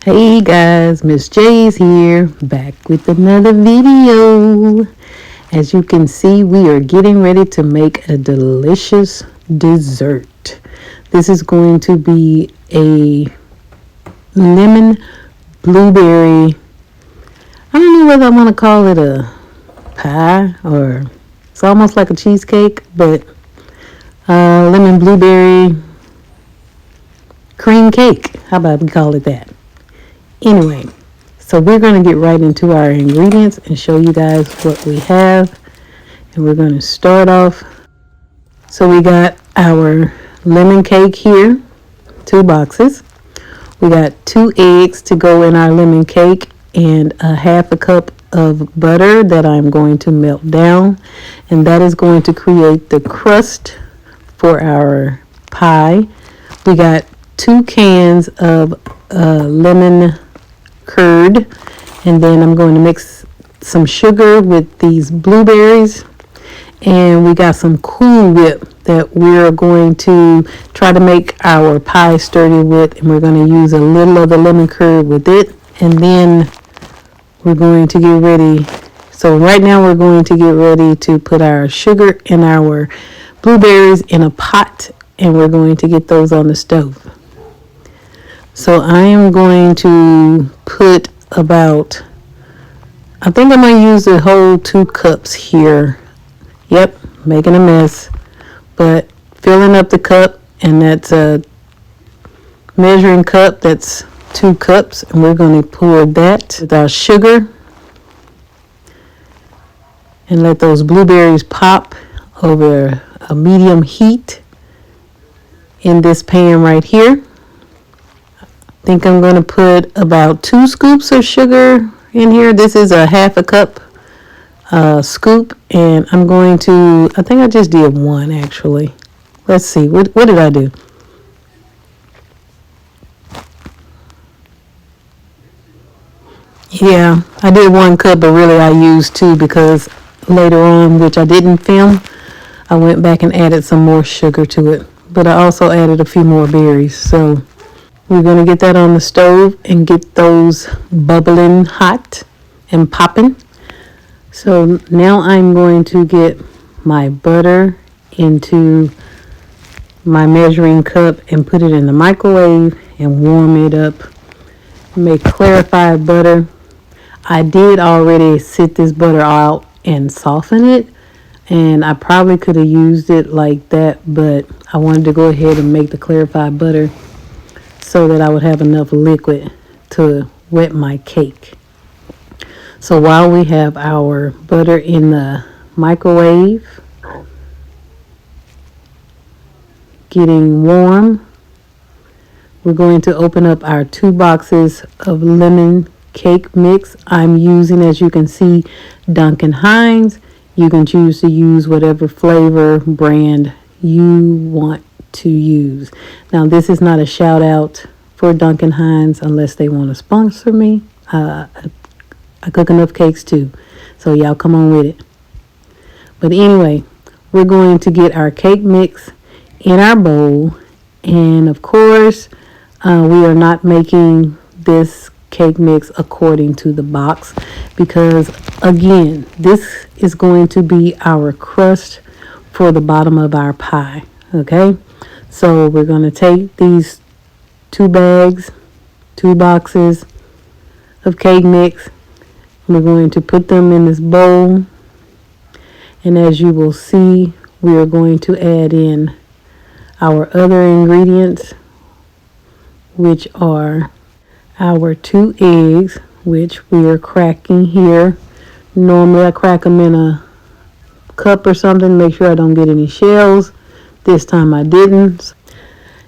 Hey guys, Miss J's here, back with another video. As you can see, we are getting ready to make a delicious dessert. This is going to be a lemon blueberry, I don't know whether I want to call it a pie or it's almost like a cheesecake, but lemon blueberry cream cake. How about we call it that? Anyway, so we're going to get right into our ingredients and show you guys what we have. And we're going to start off. So we got our lemon cake here, 2 boxes. We got 2 eggs to go in our lemon cake and a half a cup of butter that I'm going to melt down. And that is going to create the crust for our pie. We got 2 cans of lemon curd, and then I'm going to mix some sugar with these blueberries, and we got some Cool Whip that we're going to try to make our pie sturdy with, and we're going to use a little of the lemon curd with it, and then we're going to get ready. So right now we're going to get ready to put our sugar and our blueberries in a pot, and we're going to get those on the stove. So I am going to put about, I think I'm going to use the whole 2 cups here. Yep, making a mess. But filling up the cup, and that's a measuring cup, that's 2 cups. And we're going to pour that with our sugar. And let those blueberries pop over a medium heat in this pan right here. I think I'm going to put about 2 scoops of sugar in here. This is a half a cup scoop, and I'm going to, I think I just did 1 actually. Let's see, what did I do? Yeah, I did 1 cup, but really I used 2 because later on, which I didn't film, I went back and added some more sugar to it. But I also added a few more berries, so we're going to get that on the stove and get those bubbling hot and popping. So now I'm going to get my butter into my measuring cup and put it in the microwave and warm it up. Make clarified butter. I did already sit this butter out and soften it, and I probably could have used it like that, but I wanted to go ahead and make the clarified butter so that I would have enough liquid to wet my cake. So while we have our butter in the microwave getting warm, we're going to open up our 2 boxes of lemon cake mix. I'm using, as you can see, Duncan Hines. You can choose to use whatever flavor brand you want to use. Now, this is not a shout out for Duncan Hines unless they want to sponsor me. I cook enough cakes too, so y'all come on with it. But anyway, we're going to get our cake mix in our bowl, and of course we are not making this cake mix according to the box, because again, this is going to be our crust for the bottom of our pie. Okay, so we're going to take these 2 bags, 2 boxes of cake mix. We're going to put them in this bowl, and as you will see, we are going to add in our other ingredients, which are our 2 eggs, which we are cracking here. Normally I crack them in a cup or something, make sure I don't get any shells. This time I didn't.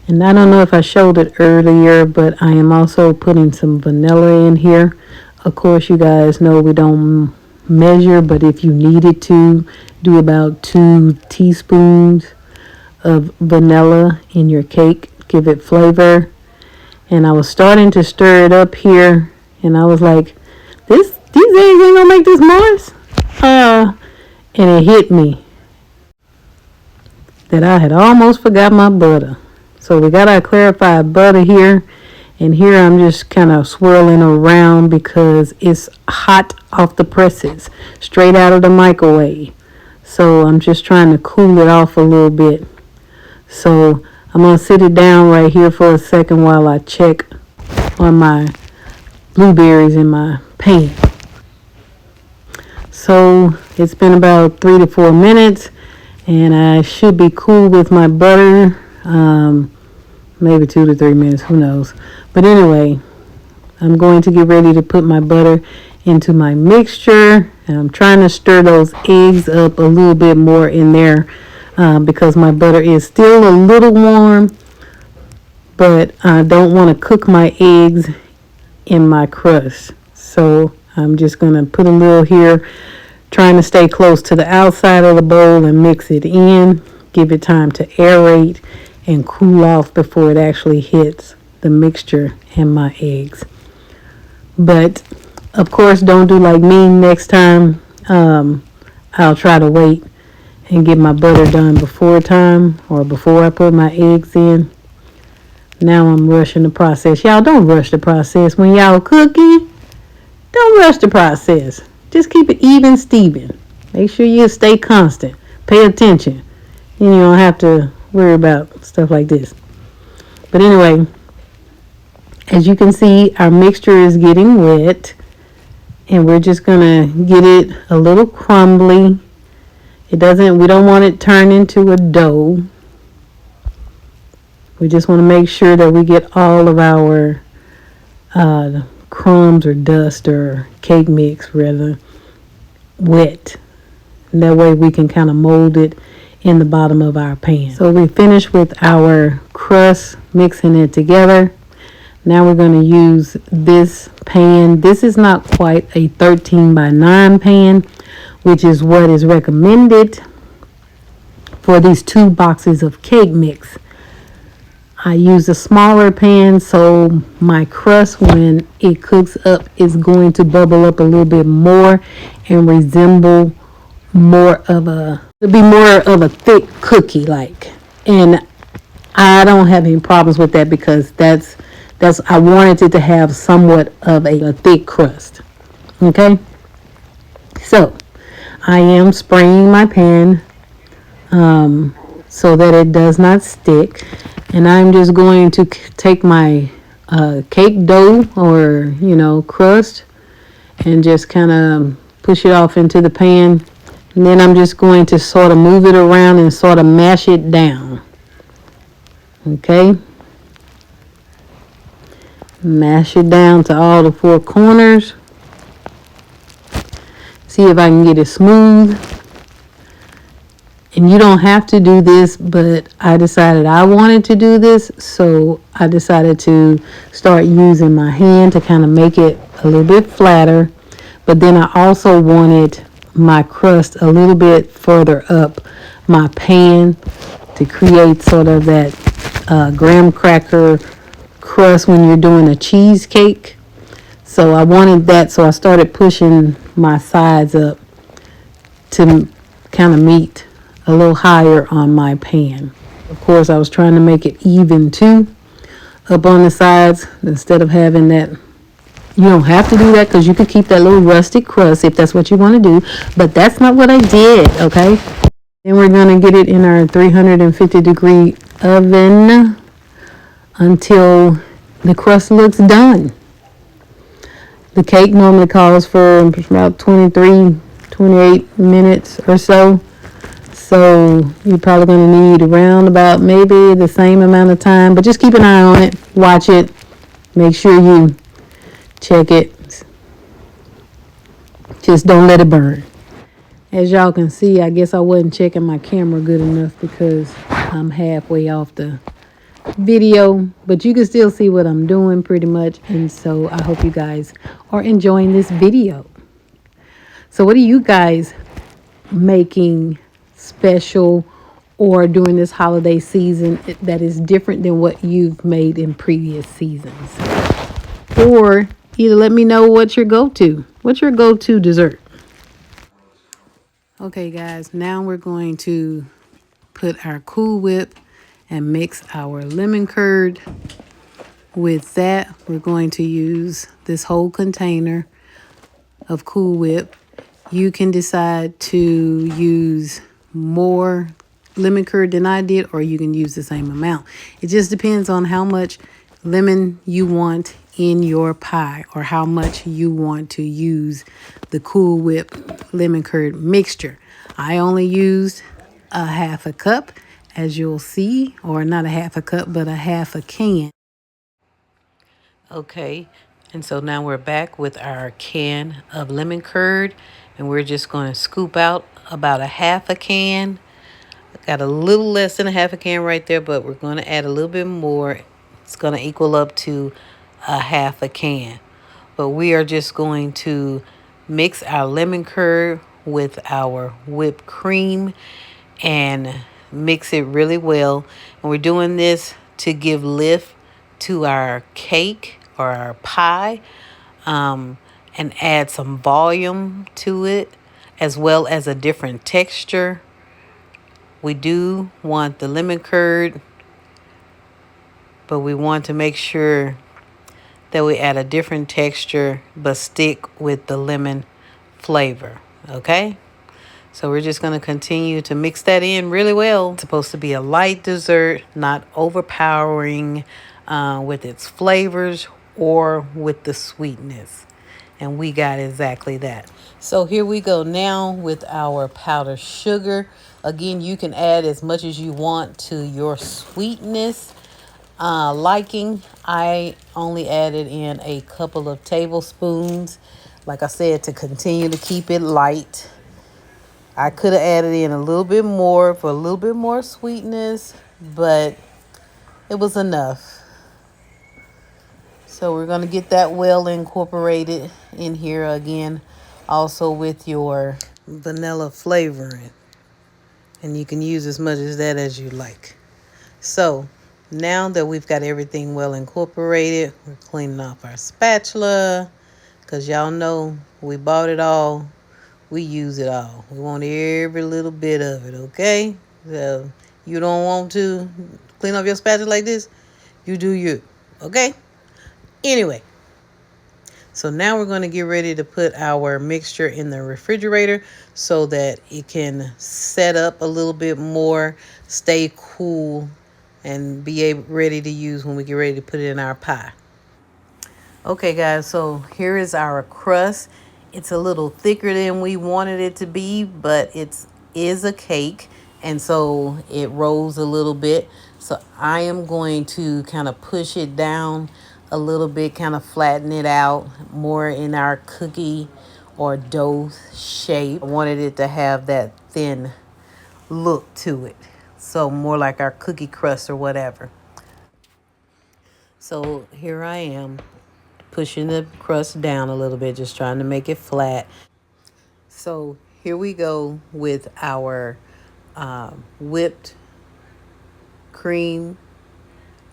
And I don't know if I showed it earlier, but I am also putting some vanilla in here. Of course, you guys know we don't measure, but if you needed to, do about 2 teaspoons of vanilla in your cake. Give it flavor. And I was starting to stir it up here, and I was like, these eggs ain't gonna make this moist. And it hit me that I had almost forgot my butter. So we got our clarified butter here, And here I'm just kind of swirling around because it's hot off the presses, straight out of the microwave. So I'm just trying to cool it off a little bit. So I'm going to sit it down right here for a second while I check on my blueberries in my pan. So it's been about 3 to 4 minutes, and I should be cool with my butter. Maybe 2 to 3 minutes, who knows. But anyway, I'm going to get ready to put my butter into my mixture. And I'm trying to stir those eggs up a little bit more in there because my butter is still a little warm, but I don't want to cook my eggs in my crust. So I'm just going to put a little here, trying to stay close to the outside of the bowl and mix it in. Give it time to aerate and cool off before it actually hits the mixture and my eggs. But of course, don't do like me next time. I'll try to wait and get my butter done before time or before I put my eggs in. Now I'm rushing the process. Y'all don't rush the process when y'all cooking. Don't rush the process. Just keep it even Steven. Make sure you stay constant. Pay attention. And you don't have to worry about stuff like this. But anyway, as you can see, our mixture is getting wet. And we're just gonna get it a little crumbly. We don't want it turned into a dough. We just want to make sure that we get all of our crumbs or dust or cake mix rather wet. And that way we can kind of mold it in the bottom of our pan. So we finished with our crust, mixing it together. Now we're going to use this pan. This is not quite a 13 by 9 pan, which is what is recommended for these 2 boxes of cake mix. I use a smaller pan so my crust, when it cooks up, is going to bubble up a little bit more and resemble it'll be more of a thick cookie like. And I don't have any problems with that because I wanted it to have somewhat of a thick crust. Okay, so I am spraying my pan so that it does not stick. And I'm just going to take my cake dough or, crust and just kind of push it off into the pan. And then I'm just going to sort of move it around and sort of mash it down. Okay. Mash it down to all the 4 corners. See if I can get it smooth. And you don't have to do this, but I decided I wanted to do this, so I decided to start using my hand to kind of make it a little bit flatter. But then I also wanted my crust a little bit further up my pan to create sort of that graham cracker crust when you're doing a cheesecake. So I wanted that, so I started pushing my sides up to kind of meet a little higher on my pan. Of course, I was trying to make it even too up on the sides instead of having that. You don't have to do that because you could keep that little rustic crust if that's what you want to do, but that's not what I did. Okay, then we're going to get it in our 350 degree oven until the crust looks done. The cake normally calls for about 28 minutes or so. So you're probably going to need around about maybe the same amount of time. But just keep an eye on it. Watch it. Make sure you check it. Just don't let it burn. As y'all can see, I guess I wasn't checking my camera good enough because I'm halfway off the video. But you can still see what I'm doing pretty much. And so I hope you guys are enjoying this video. So what are you guys making special or during this holiday season that is different than what you've made in previous seasons? Or either let me know what's your go-to dessert. Okay guys, now we're going to put our Cool Whip and mix our lemon curd with that, we're going to use this whole container of Cool Whip. You can decide to use more lemon curd than I did, or you can use the same amount. It just depends on how much lemon you want in your pie, or how much you want to use the Cool Whip lemon curd mixture. I only used a half a cup, as you'll see, or not a half a cup, but a half a can. Okay, and so now we're back with our can of lemon curd, and we're just going to scoop out about a half a can. Got a little less than a half a can right there, but we're going to add a little bit more. It's going to equal up to a half a can. But we are just going to mix our lemon curd with our whipped cream and mix it really well. And we're doing this to give lift to our cake or our pie, and add some volume to it, as well as a different texture. We do want the lemon curd, but we want to make sure that we add a different texture but stick with the lemon flavor. Okay? So we're just going to continue to mix that in really well. It's supposed to be a light dessert, not overpowering with its flavors or with the sweetness. And we got exactly that. So here we go now with our powdered sugar. Again, you can add as much as you want to your sweetness liking. I only added in a couple of tablespoons, like I said, to continue to keep it light. I could have added in a little bit more for a little bit more sweetness, but it was enough. So we're going to get that well incorporated in here again, also with your vanilla flavoring. And you can use as much of that as you like. So now that we've got everything well incorporated, we're cleaning off our spatula, because y'all know we bought it all. We use it all. We want every little bit of it, okay? So you don't want to clean off your spatula like this, you do you, okay? Anyway, so now we're going to get ready to put our mixture in the refrigerator so that it can set up a little bit more, stay cool, and be ready to use when we get ready to put it in our pie. Okay, guys, so here is our crust. It's a little thicker than we wanted it to be, but it is a cake, and so it rolls a little bit. So I am going to kind of push it down a little bit, kind of flatten it out more in our cookie or dough shape. I wanted it to have that thin look to it, so more like our cookie crust or whatever. So here I am pushing the crust down a little bit, just trying to make it flat. So here we go with our whipped cream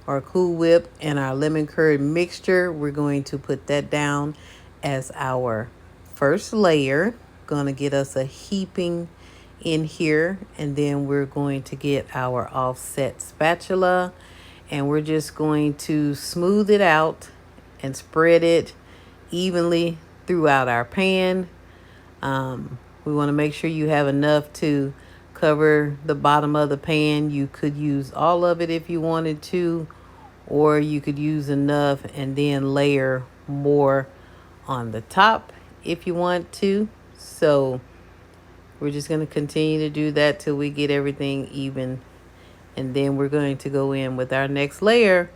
or Cool Whip and our lemon curd mixture. We're going to put that down as our first layer. Gonna get us a heaping in here, and then we're going to get our offset spatula, and we're just going to smooth it out and spread it evenly throughout our pan. We want to make sure you have enough to cover the bottom of the pan. You could use all of it if you wanted to, or you could use enough and then layer more on the top if you want to. So we're just going to continue to do that till we get everything even, and then we're going to go in with our next layer.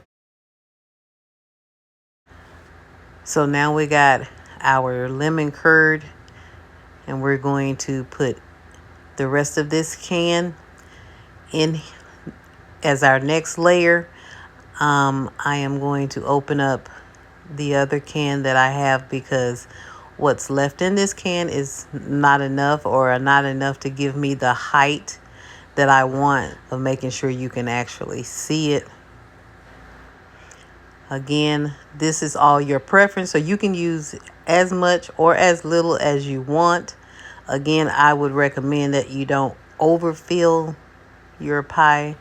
So now we got our lemon curd, and we're going to put the rest of this can in as our next layer. I am going to open up the other can that I have, because what's left in this can is not enough, or not enough to give me the height that I want of making sure you can actually see it. Again, this is all your preference, so you can use as much or as little as you want. Again, I would recommend that you don't overfill your pie,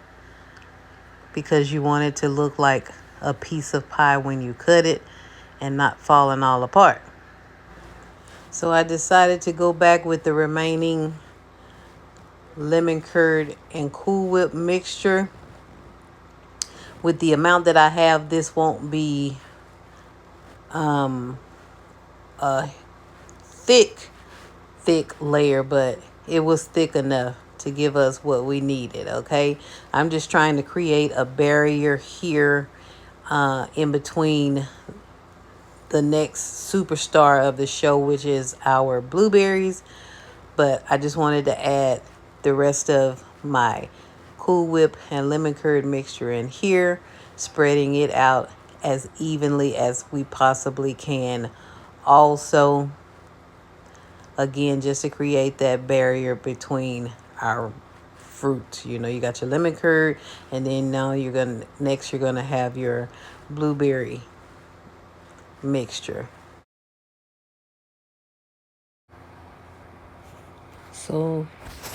because you want it to look like a piece of pie when you cut it and not falling all apart. So I decided to go back with the remaining lemon curd and Cool Whip mixture. With the amount that I have, this won't be a thick layer, but it was thick enough to give us what we needed. Okay, I'm just trying to create a barrier here in between the next superstar of the show, which is our blueberries. But I just wanted to add the rest of my Cool Whip and lemon curd mixture in here, spreading it out as evenly as we possibly can. Also, again, just to create that barrier between our fruit. You know, you got your lemon curd, and then now you're gonna have your blueberry mixture. So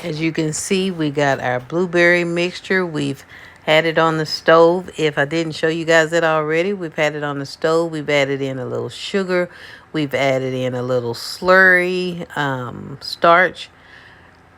as you can see, we got our blueberry mixture. We've had it on the stove. If I didn't show you guys that already, we've had it on the stove. We've added in a little sugar. We've added in a little slurry starch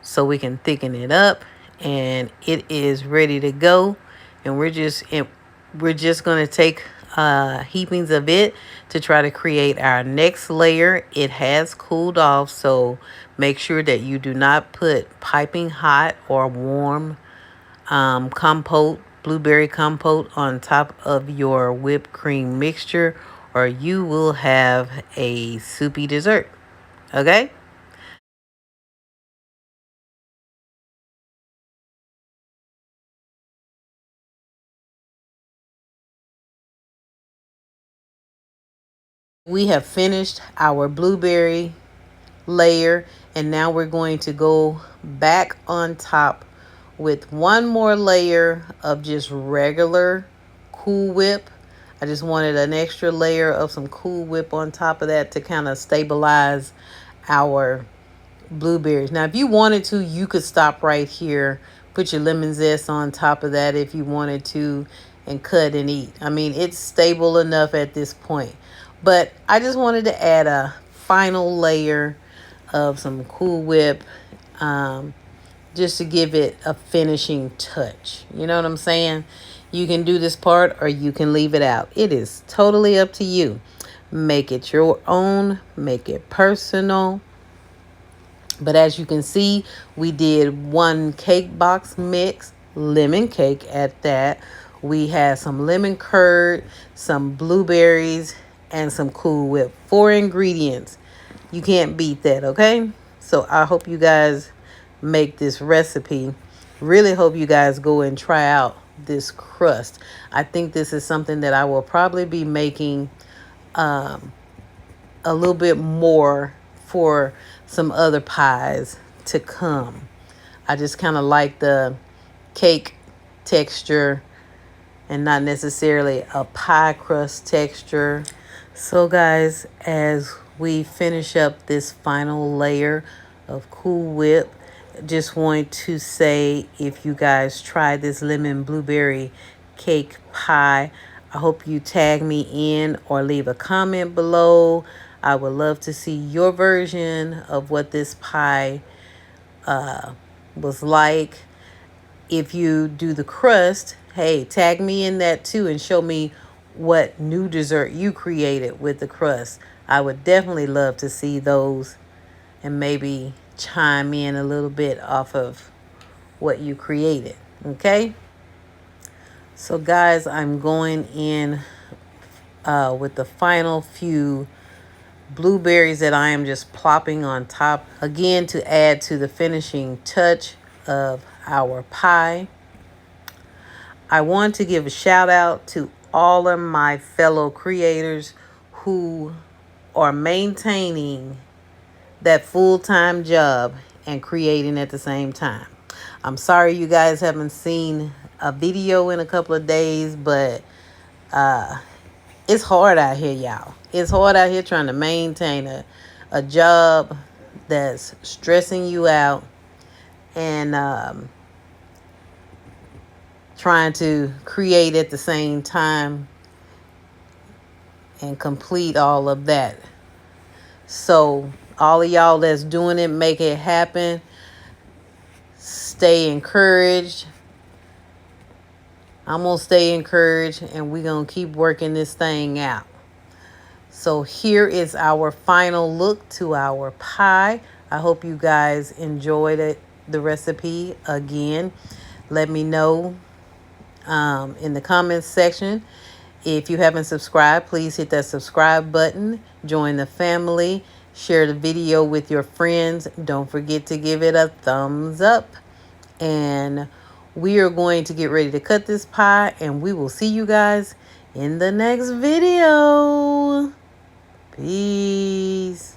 so we can thicken it up, and it is ready to go. And we're just going to take heapings of it to try to create our next layer. It has cooled off, so make sure that you do not put piping hot or warm blueberry compote on top of your whipped cream mixture, or you will have a soupy dessert. Okay? We have finished our blueberry layer, and now we're going to go back on top with one more layer of just regular Cool Whip. I just wanted an extra layer of some Cool Whip on top of that to kind of stabilize our blueberries. Now, if you wanted to, you could stop right here, put your lemon zest on top of that if you wanted to, and cut and eat. I mean, it's stable enough at this point. But I just wanted to add a final layer of some Cool Whip, just to give it a finishing touch. You know what I'm saying? You can do this part or you can leave it out. It is totally up to you. Make it your own, make it personal. But as you can see, we did one cake box mix, lemon cake at that. We had some lemon curd, some blueberries, and some Cool Whip. 4 ingredients. You can't beat that, okay? So I hope you guys make this recipe. Really hope you guys go and try out this crust. I think this is something that I will probably be making a little bit more for some other pies to come. I just kind of like the cake texture and not necessarily a pie crust texture. So guys, as we finish up this final layer of Cool Whip, just want to say, if you guys try this lemon blueberry cake pie, I hope you tag me in or leave a comment below. I would love to see your version of what this pie was like. If you do the crust, hey, tag me in that too and show me what new dessert you created with the crust. I would definitely love to see those and maybe chime in a little bit off of what you created. Okay? So guys, I'm going in with the final few blueberries that I am just plopping on top, again to add to the finishing touch of our pie. I want to give a shout out to all of my fellow creators who are maintaining that full-time job and creating at the same time. I'm sorry you guys haven't seen a video in a couple of days, but it's hard out here, y'all. It's hard out here trying to maintain a job that's stressing you out, and trying to create at the same time. and complete all of that. So all of y'all that's doing it, make it happen. Stay encouraged. I'm going to stay encouraged, and we're going to keep working this thing out. So here is our final look to our pie. I hope you guys enjoyed it, the recipe. Again, let me know in the comments section. If you haven't subscribed, please hit that subscribe button. Join the family. Share the video with your friends. Don't forget to give it a thumbs up. And we are going to get ready to cut this pie, and we will see you guys in the next video. Peace.